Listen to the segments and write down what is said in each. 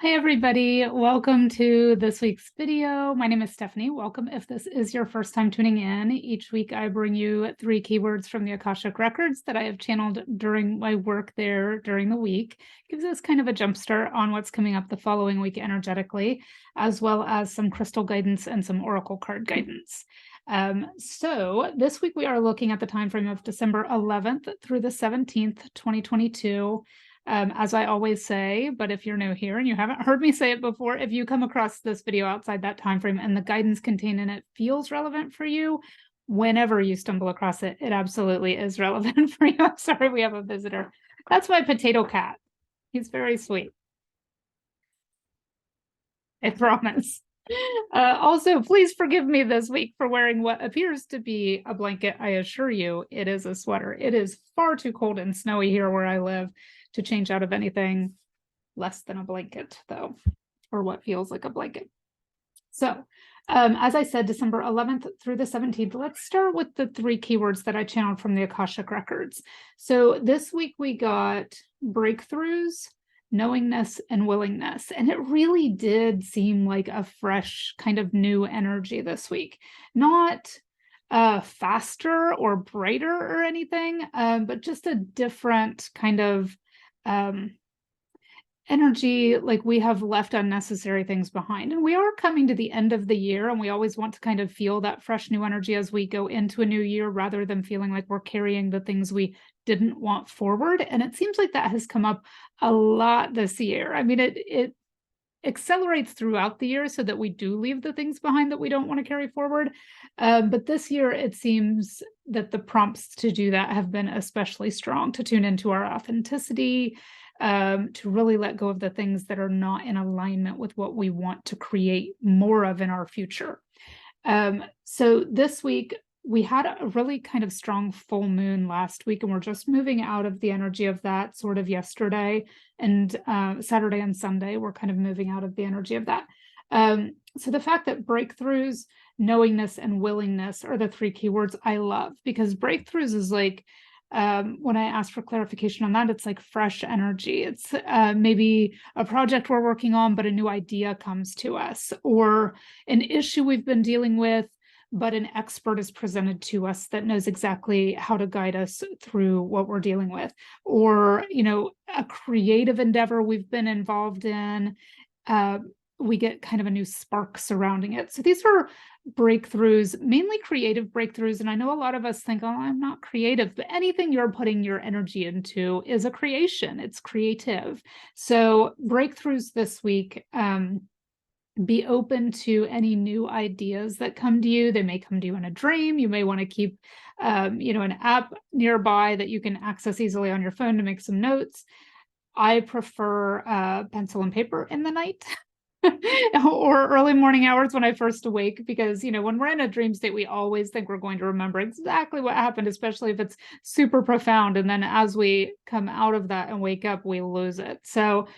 Hi, everybody. Welcome to this week's video. My name is Stephanie. Welcome if this is your first time tuning in. Each week, I bring you 3 keywords from the Akashic Records that I have channeled during my work there during the week. Gives us kind of a jumpstart on what's coming up the following week energetically, as well as some crystal guidance and some oracle card guidance. So this week, we are looking at the time frame of December 11th through the 17th, 2022. As I always say, but if you're new here and you haven't heard me say it before, if you come across this video outside that time frame and the guidance contained in it feels relevant for you, whenever you stumble across it, it absolutely is relevant for you. I'm sorry, we have a visitor. That's my potato cat. He's very sweet. I promise. Also, please forgive me this week for wearing what appears to be a blanket. I assure you, it is a sweater. It is far too cold and snowy here where I live to change out of anything less than a blanket, though, or what feels like a blanket. So, as I said, December 11th through the 17th, let's start with the 3 keywords that I channeled from the Akashic Records. So this week we got breakthroughs, knowingness, and willingness. And it really did seem like a fresh kind of new energy this week. Not faster or brighter or anything, but just a different kind of energy, like we have left unnecessary things behind. And we are coming to the end of the year, and we always want to kind of feel that fresh new energy as we go into a new year, rather than feeling like we're carrying the things we didn't want forward. And it seems like that has come up a lot this year. I mean, it accelerates throughout the year so that we do leave the things behind that we don't want to carry forward. But this year, it seems that the prompts to do that have been especially strong, to tune into our authenticity, to really let go of the things that are not in alignment with what we want to create more of in our future. So this week, we had a really kind of strong full moon last week, and we're just moving out of the energy of that sort of yesterday, and Saturday and Sunday, we're kind of moving out of the energy of that. So the fact that breakthroughs, knowingness, and willingness are the 3 keywords I love, because breakthroughs is like, when I ask for clarification on that, it's like fresh energy. It's maybe a project we're working on, but a new idea comes to us, or an issue we've been dealing with, but an expert is presented to us that knows exactly how to guide us through what we're dealing with, or, you know, a creative endeavor we've been involved in. We get kind of a new spark surrounding it. So these are breakthroughs, mainly creative breakthroughs. And I know a lot of us think, oh, I'm not creative, but anything you're putting your energy into is a creation. It's creative. So breakthroughs this week, be open to any new ideas that come to you. They may come to you in a dream. You may want to keep, an app nearby that you can access easily on your phone to make some notes. I prefer pencil and paper in the night or early morning hours when I first awake, because, when we're in a dream state, we always think we're going to remember exactly what happened, especially if it's super profound. And then as we come out of that and wake up, we lose it. So,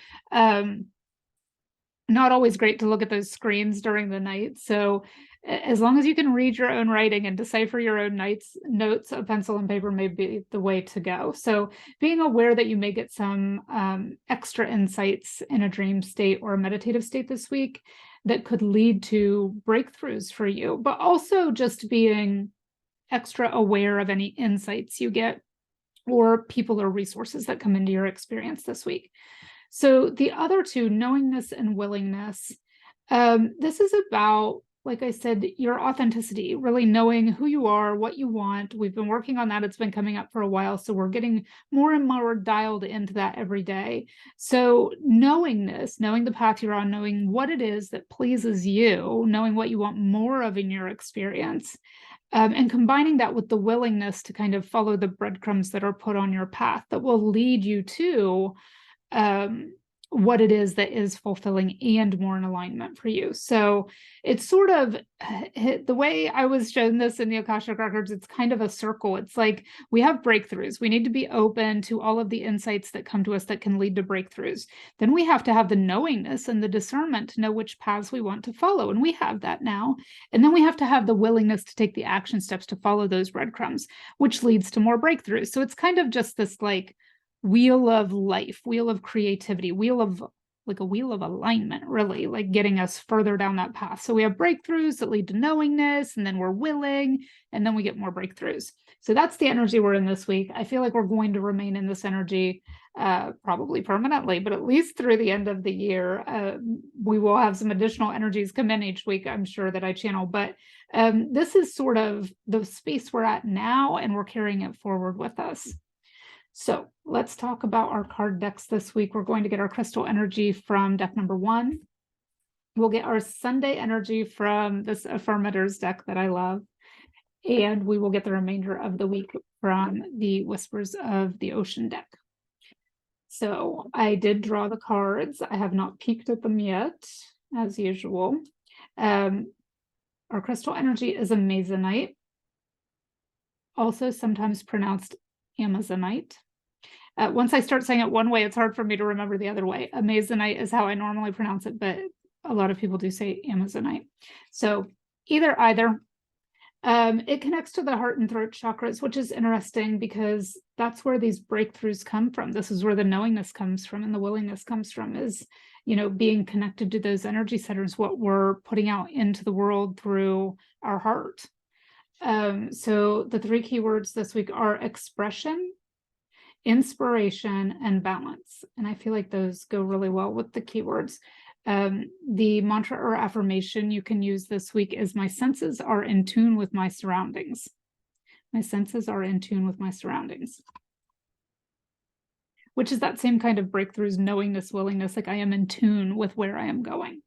not always great to look at those screens during the night. So as long as you can read your own writing and decipher your own notes, a pencil and paper may be the way to go. So being aware that you may get some extra insights in a dream state or a meditative state this week that could lead to breakthroughs for you, but also just being extra aware of any insights you get or people or resources that come into your experience this week. So the other 2, knowingness and willingness, this is about, like I said, your authenticity, really knowing who you are, what you want. We've been working on that. It's been coming up for a while. So we're getting more and more dialed into that every day. So knowingness, knowing the path you're on, knowing what it is that pleases you, knowing what you want more of in your experience, and combining that with the willingness to kind of follow the breadcrumbs that are put on your path that will lead you to what it is that is fulfilling and more in alignment for you. So it's sort of the way I was shown this in the Akashic Records, it's kind of a circle. It's like we have breakthroughs. We need to be open to all of the insights that come to us that can lead to breakthroughs. Then we have to have the knowingness and the discernment to know which paths we want to follow. And we have that now. And then we have to have the willingness to take the action steps to follow those breadcrumbs, which leads to more breakthroughs. So it's kind of just this like wheel of life, wheel of creativity, wheel of like a wheel of alignment, really, like getting us further down that path. So we have breakthroughs that lead to knowingness, and then we're willing, and then we get more breakthroughs. So that's the energy we're in this week. I feel like we're going to remain in this energy probably permanently, but at least through the end of the year. We will have some additional energies come in each week, I'm sure, that I channel, but this is sort of the space we're at now, and we're carrying it forward with us. So let's talk about our card decks this week. We're going to get our crystal energy from deck number 1. We'll get our Sunday energy from this Affirmators deck that I love. And we will get the remainder of the week from the Whispers of the Ocean deck. So I did draw the cards. I have not peeked at them yet, as usual. Our crystal energy is Amazonite, also sometimes pronounced Amazonite. Once I start saying it one way, it's hard for me to remember the other way. Amazonite is how I normally pronounce it, but a lot of people do say Amazonite. So either. It connects to the heart and throat chakras, which is interesting because that's where these breakthroughs come from. This is where the knowingness comes from and the willingness comes from, is, being connected to those energy centers, what we're putting out into the world through our heart. So the 3 keywords this week are expression, inspiration, and balance. And I feel like those go really well with the keywords. The mantra or affirmation you can use this week is, my senses are in tune with my surroundings. My senses are in tune with my surroundings. Which is that same kind of breakthroughs, knowingness, willingness, like I am in tune with where I am going.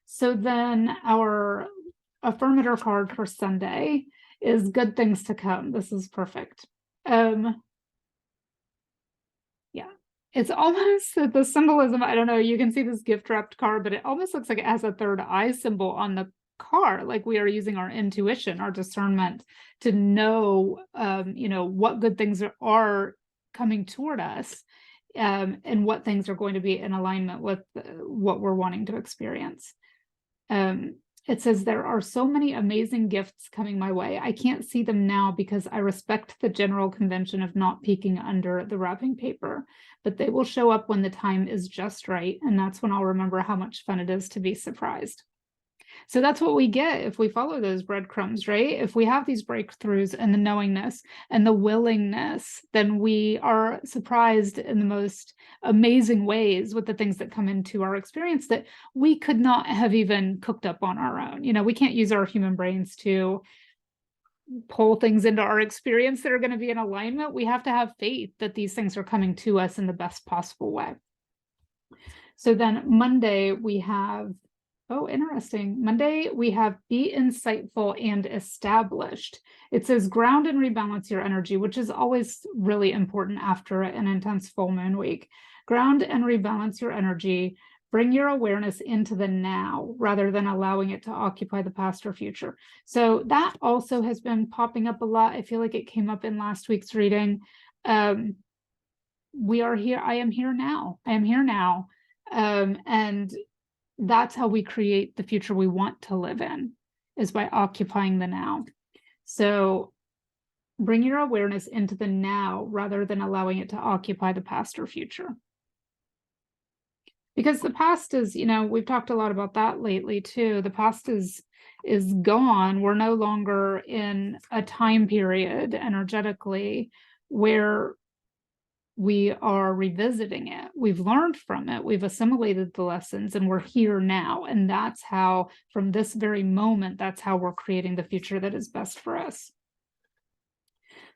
So then our affirmator card for Sunday is good things to come. This is perfect. It's almost the symbolism. I don't know. You can see this gift wrapped card, but it almost looks like it has a third eye symbol on the card. Like we are using our intuition, our discernment to know, what good things are coming toward us, and what things are going to be in alignment with what we're wanting to experience. It says, there are so many amazing gifts coming my way. I can't see them now because I respect the general convention of not peeking under the wrapping paper, but they will show up when the time is just right. And that's when I'll remember how much fun it is to be surprised. So that's what we get if we follow those breadcrumbs, right? If we have these breakthroughs and the knowingness and the willingness, then we are surprised in the most amazing ways with the things that come into our experience that we could not have even cooked up on our own. We can't use our human brains to pull things into our experience that are going to be in alignment. We have to have faith that these things are coming to us in the best possible way. So then Monday we have, oh, interesting. Monday, we have be insightful and established. It says ground and rebalance your energy, which is always really important after an intense full moon week. Ground and rebalance your energy. Bring your awareness into the now rather than allowing it to occupy the past or future. So that also has been popping up a lot. I feel like it came up in last week's reading. We are here. I am here now. I am here now. And that's how we create the future we want to live in, is by occupying the now. So bring your awareness into the now rather than allowing it to occupy the past or future. Because the past is, we've talked a lot about that lately too. The past is gone. We're no longer in a time period energetically where we are revisiting it. We've learned from it. We've assimilated the lessons, and we're here now. And that's how, from this very moment, that's how we're creating the future that is best for us.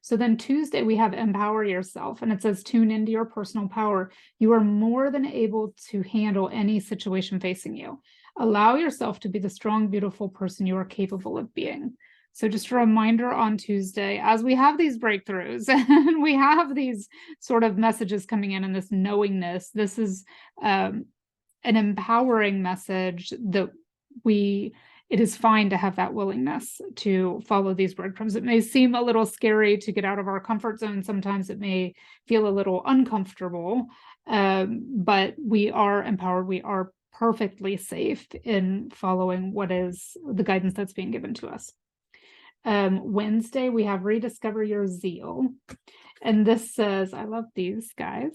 So then Tuesday, we have empower yourself, and it says tune into your personal power. You are more than able to handle any situation facing you. Allow yourself to be the strong, beautiful person you are capable of being. So just a reminder on Tuesday, as we have these breakthroughs and we have these sort of messages coming in and this knowingness, this is an empowering message that it is fine to have that willingness to follow these breadcrumbs. It may seem a little scary to get out of our comfort zone. Sometimes it may feel a little uncomfortable, but we are empowered. We are perfectly safe in following what is the guidance that's being given to us. Wednesday, we have rediscover your zeal. And this says, I love these guys.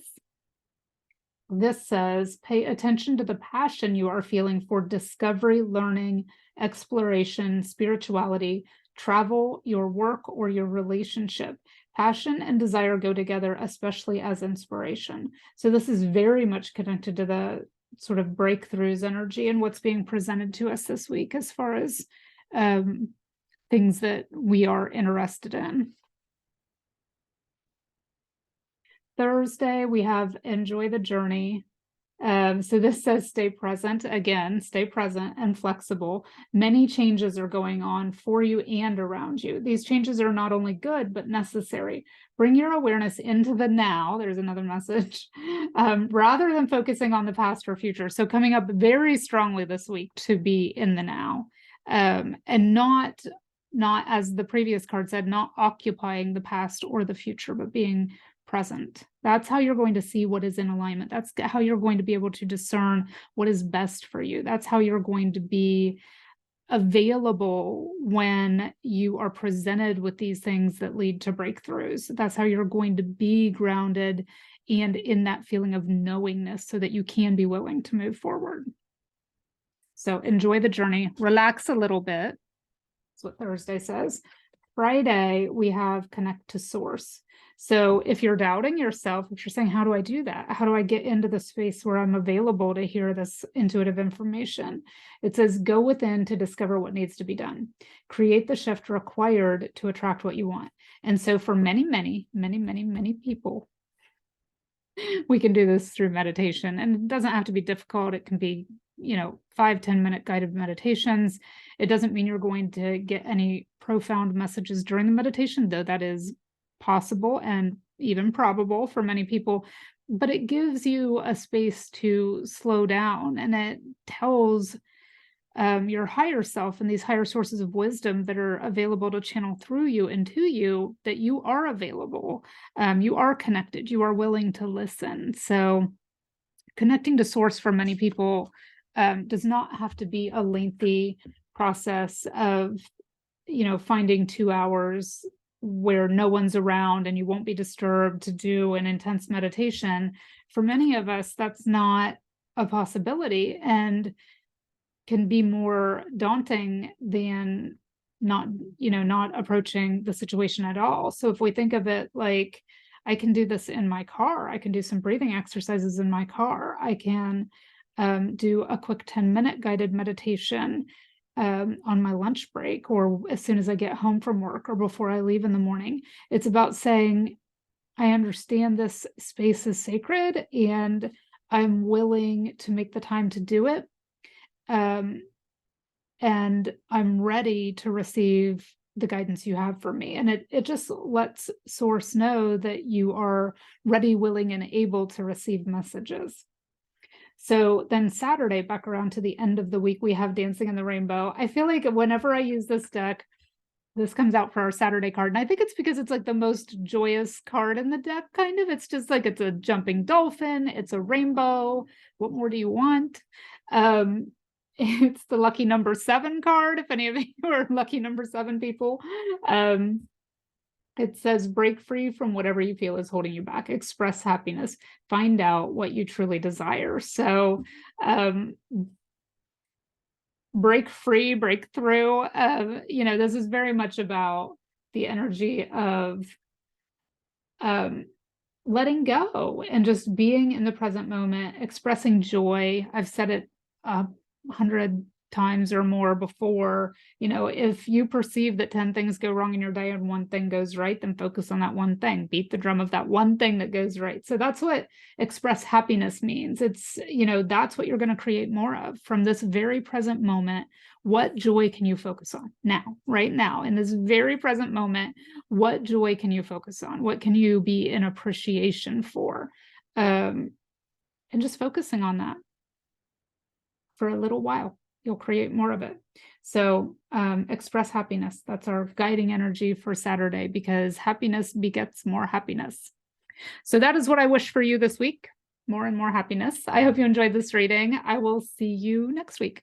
This says, pay attention to the passion you are feeling for discovery, learning, exploration, spirituality, travel, your work, or your relationship. Passion and desire go together, especially as inspiration. So this is very much connected to the sort of breakthroughs energy and what's being presented to us this week as far as things that we are interested in. Thursday, we have enjoy the journey. So this says stay present. Again, stay present and flexible. Many changes are going on for you and around you. These changes are not only good, but necessary. Bring your awareness into the now. There's another message, rather than focusing on the past or future. So coming up very strongly this week to be in the now, and not as the previous card said, not occupying the past or the future, but being present. That's how you're going to see what is in alignment. That's how you're going to be able to discern what is best for you. That's how you're going to be available when you are presented with these things that lead to breakthroughs. That's how you're going to be grounded and in that feeling of knowingness so that you can be willing to move forward. So enjoy the journey, relax a little bit. That's what Thursday says. Friday, we have connect to source. So if you're doubting yourself, if you're saying, how do I do that? How do I get into the space where I'm available to hear this intuitive information? It says, go within to discover what needs to be done. Create the shift required to attract what you want. And so for many, many, many, many, many people, we can do this through meditation, and it doesn't have to be difficult. It can be, 5-10 minute guided meditations. It doesn't mean you're going to get any profound messages during the meditation, though that is possible and even probable for many people, but it gives you a space to slow down, and it tells your higher self and these higher sources of wisdom that are available to channel through you and to you that you are available, you are connected, you are willing to listen. So connecting to source for many people does not have to be a lengthy process of, finding 2 hours where no one's around and you won't be disturbed to do an intense meditation. For many of us, that's not a possibility and can be more daunting than not approaching the situation at all. So if we think of it like, I can do this in my car, I can do some breathing exercises in my car, I can do a quick 10-minute guided meditation on my lunch break, or as soon as I get home from work, or before I leave in the morning. It's about saying, I understand this space is sacred and I'm willing to make the time to do it. And I'm ready to receive the guidance you have for me. And it just lets source know that you are ready, willing, and able to receive messages. So then Saturday, back around to the end of the week, we have Dancing in the Rainbow. I feel like whenever I use this deck, this comes out for our Saturday card. And I think it's because it's like the most joyous card in the deck, kind of. It's just like, it's a jumping dolphin, it's a rainbow. What more do you want? It's the lucky number 7 card, if any of you are lucky number 7 people. It says, break free from whatever you feel is holding you back. Express happiness. Find out what you truly desire. So break free, break through. This is very much about the energy of letting go and just being in the present moment, expressing joy. I've said it 100 times or more before. If you perceive that 10 things go wrong in your day and 1 thing goes right, then focus on that 1 thing. Beat the drum of that 1 thing that goes right. So that's what express happiness means. It's, that's what you're going to create more of from this very present moment. What joy can you focus on now, right now, in this very present moment? What joy can you focus on? What can you be in appreciation for? And just focusing on that for a little while, you'll create more of it. So express happiness. That's our guiding energy for Saturday, because happiness begets more happiness. So that is what I wish for you this week. More and more happiness. I hope you enjoyed this reading. I will see you next week.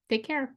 Take care.